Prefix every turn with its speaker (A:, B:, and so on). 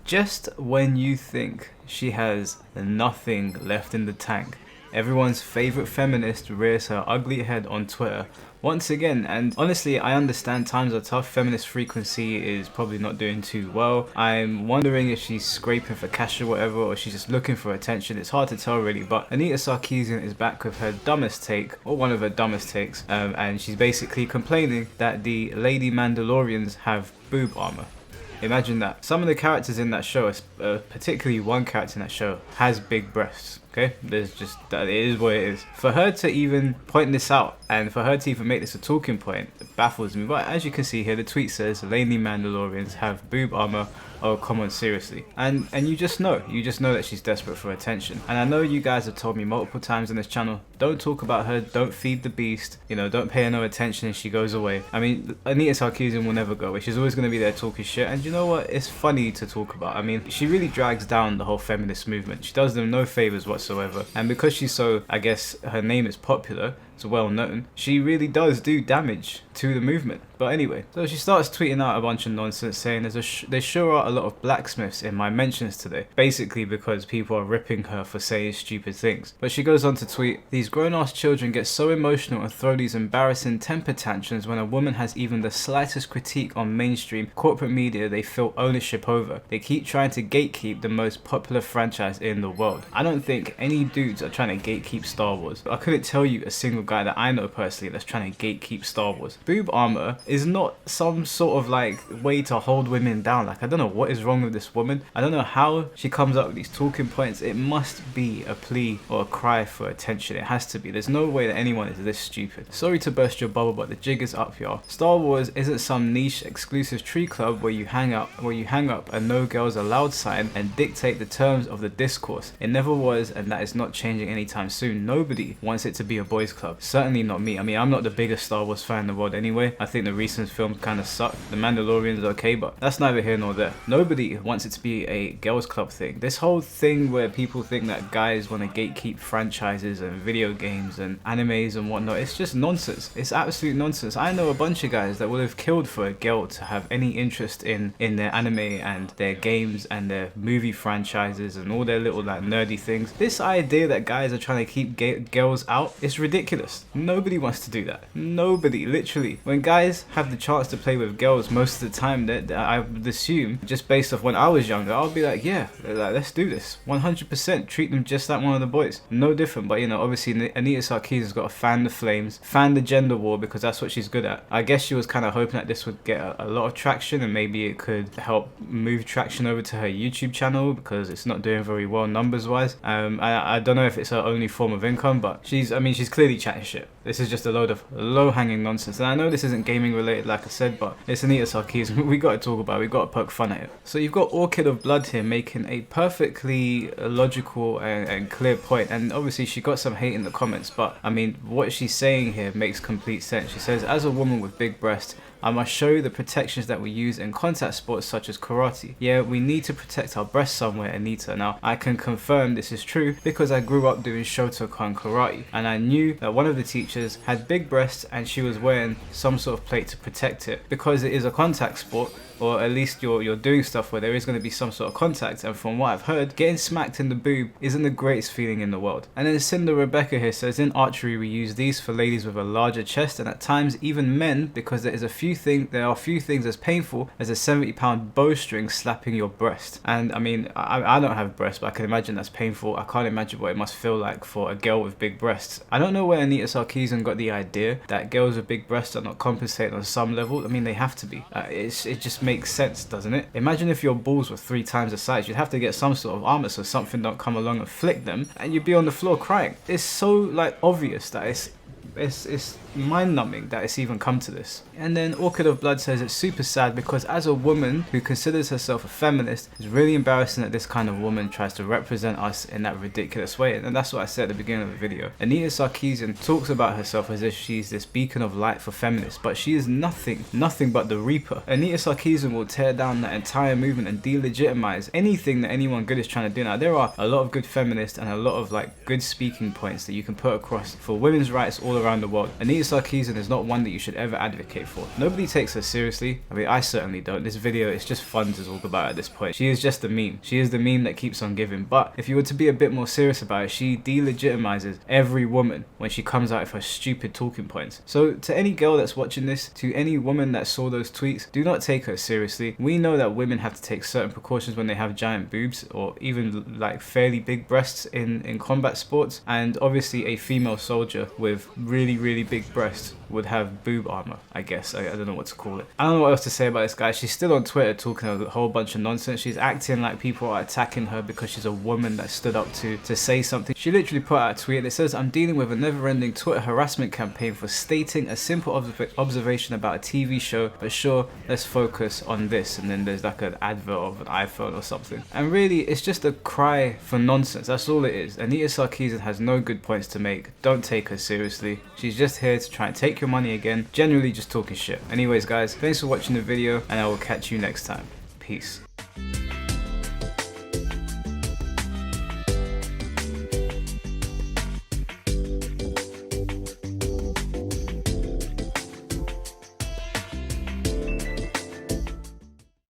A: Just when you think she has nothing left in the tank, everyone's favorite feminist rears her ugly head on Twitter once again. And honestly, I understand times are tough. Feminist frequency is probably not doing too well. I'm wondering if she's scraping for cash or whatever, or she's just looking for attention. It's hard to tell really, but Anita Sarkeesian is back with her dumbest take, or one of her dumbest takes, and she's basically complaining that the lady Mandalorians have boob armor. Imagine that. Some of the characters in that show, particularly one character in that show, has big breasts. Okay, there's just, that it is what it is. For her to even point this out, and for her to even make this a talking point, it baffles me. But as you can see here, the tweet says, "Lady Mandalorians have boob armor. Oh, come on, seriously." And you just know that she's desperate for attention. And I know you guys have told me multiple times on this channel, don't talk about her, don't feed the beast, you know, don't pay her no attention and she goes away. I mean, Anita Sarkeesian will never go away. She's always going to be there talking shit. And you know what? It's funny to talk about. I mean, she really drags down the whole feminist movement. She does them no favors whatsoever. And because she's so, I guess, her name is popular, it's well known, she really does do damage to the movement. But anyway, so she starts tweeting out a bunch of nonsense saying there sure are a lot of blacksmiths in my mentions today, basically because people are ripping her for saying stupid things. But she goes on to tweet, "These grown-ass children get so emotional and throw these embarrassing temper tantrums when a woman has even the slightest critique on mainstream corporate media they feel ownership over. They keep trying to gatekeep the most popular franchise in the world." I don't think any dudes are trying to gatekeep Star Wars. I couldn't tell you a single guy that I know personally that's trying to gatekeep Star Wars. Boob armor is not some sort of like way to hold women down. Like, I don't know what is wrong with this woman. I don't know how she comes up with these talking points. It must be a plea or a cry for attention. It has to be. There's no way that anyone is this stupid. Sorry to burst your bubble, but the jig is up, y'all. Star Wars isn't some niche exclusive tree club where you hang up a no girls allowed sign and dictate the terms of the discourse. It never was, and that is not changing anytime soon. Nobody wants it to be a boys club. Certainly not me. I mean, I'm not the biggest Star Wars fan in the world anyway. I think the recent films kind of suck. The Mandalorian is okay, but that's neither here nor there. Nobody wants it to be a girls club thing. This whole thing where people think that guys want to gatekeep franchises and video games and animes and whatnot, it's just nonsense. It's absolute nonsense. I know a bunch of guys that would have killed for a girl to have any interest in their anime and their games and their movie franchises and all their little like nerdy things. This idea that guys are trying to keep girls out is ridiculous. Nobody wants to do that. Nobody, literally. When guys have the chance to play with girls most of the time, that I would assume, just based off when I was younger, I would be like, yeah, like, let's do this. 100%. Treat them just like one of the boys. No different. But you know, obviously Anita Sarkeesian's got to fan the flames, fan the gender war, because that's what she's good at. I guess she was kind of hoping that this would get a lot of traction, and maybe it could help move traction over to her YouTube channel, because it's not doing very well numbers wise. I don't know if it's her only form of income, but she's clearly chatting shit. This is just a load of low-hanging nonsense. And I know this isn't gaming related, like I said, but it's Anita Sarkeesian. We got to talk about it. We got to poke fun at it. So you've got Orchid of Blood here making a perfectly logical and clear point. And obviously she got some hate in the comments, but I mean, what she's saying here makes complete sense. She says, "As a woman with big breasts, I must show you the protections that we use in contact sports such as karate. Yeah, we need to protect our breasts somewhere, Anita. Now, I can confirm this is true because I grew up doing Shotokan karate, and I knew that one of the teachers had big breasts and she was wearing some sort of plate to protect it. Because it is a contact sport, or at least you're doing stuff where there is going to be some sort of contact, and from what I've heard, getting smacked in the boob isn't the greatest feeling in the world." And then Cinder Rebecca here says, "In archery we use these for ladies with a larger chest, and at times even men, because there are few things as painful as a 70-pound bowstring slapping your breast." And I mean, I don't have breasts, but I can imagine that's painful. I can't imagine what it must feel like for a girl with big breasts. I don't know where Anita Sarkeesian got the idea that girls with big breasts are not compensating on some level. I mean, they have to be. It just makes sense, doesn't it? Imagine if your balls were 3 times the size. You'd have to get some sort of armor so something don't come along and flick them, and you'd be on the floor crying. It's so like obvious that it's mind-numbing that it's even come to this. And then Orchid of Blood says, "It's super sad because as a woman who considers herself a feminist, it's really embarrassing that this kind of woman tries to represent us in that ridiculous way." And that's what I said at the beginning of the video. Anita Sarkeesian talks about herself as if she's this beacon of light for feminists, but she is nothing but the reaper. Anita Sarkeesian will tear down that entire movement and delegitimize anything that anyone good is trying to do. Now, there are a lot of good feminists and a lot of like good speaking points that you can put across for women's rights all all around the world. Anita Sarkeesian is not one that you should ever advocate for. Nobody takes her seriously. I mean, I certainly don't. This video is just fun to talk about at this point. She is just a meme. She is the meme that keeps on giving. But if you were to be a bit more serious about it, she delegitimizes every woman when she comes out with her stupid talking points. So to any girl that's watching this, to any woman that saw those tweets, do not take her seriously. We know that women have to take certain precautions when they have giant boobs or even like fairly big breasts in combat sports, and obviously a female soldier with really big breasts would have boob armor, I guess. I don't know what to call it. I don't know what else to say about this guy. She's still on Twitter talking a whole bunch of nonsense. She's acting like people are attacking her because she's a woman that stood up to say something. She literally put out a tweet and it says, "I'm dealing with a never-ending Twitter harassment campaign for stating a simple observation about a TV show, but sure, let's focus on this." And then there's like an advert of an iPhone or something. And really, it's just a cry for nonsense. That's all it is. Anita Sarkeesian has no good points to make. Don't take her seriously. She's just here to try and take your money again. Generally just talking shit. Anyways guys, thanks for watching the video and I will catch you next time. Peace.